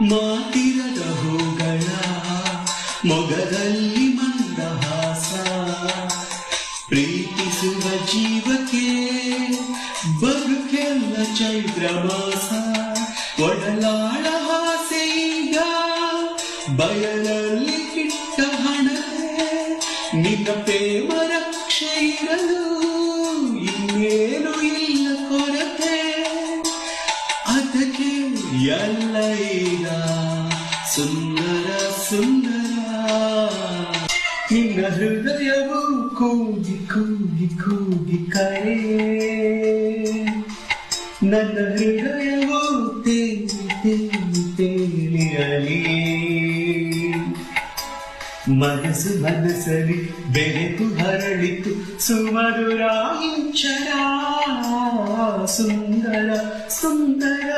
ಮಾತಿರದ ಹೂಗಳ ಮೊಗದಲ್ಲಿ ಮಂದಹಾಸ, ಪ್ರೀತಿಸುವ ಜೀವಕ್ಕೆ ಬದುಕೆಲ್ಲ ಚೈತ್ರ ಮಾಸ. ಒಡಲಾಳ ಹಾಸೆ ಈಗ ಬಯಲಲ್ಲಿ ಕಿಟ್ಟ ಹಣತೆ, ನಿನ್ನ ಪ್ರೇಮ ರಕ್ಷೆ ಇರಲು ಇನ್ನೇನು ಇಲ್ಲ ಕೊರತೆ. ಅದಕ್ಕೆ ಎಲ್ಲ ಈಗ ಸುಂದರ ಸುಂದರ. ನಿನ್ನ ಹೃದಯವು ಕೂಗಿ ಕೂಗಿ ಕೂಗಿ ಕರೆ, ನನ್ನ ಹೃದಯವು ತೇಲಿ ತೇಲಿ ತೇಲಿರಲಿ. ಮನಸ್ಸು ಮನಸ್ಸಲ್ಲಿ ಬೆರೆತು ಹರಳಿತು ಸುಮಧುರ ಇಂಚರ. ಸುಂದರ ಸುಂದರ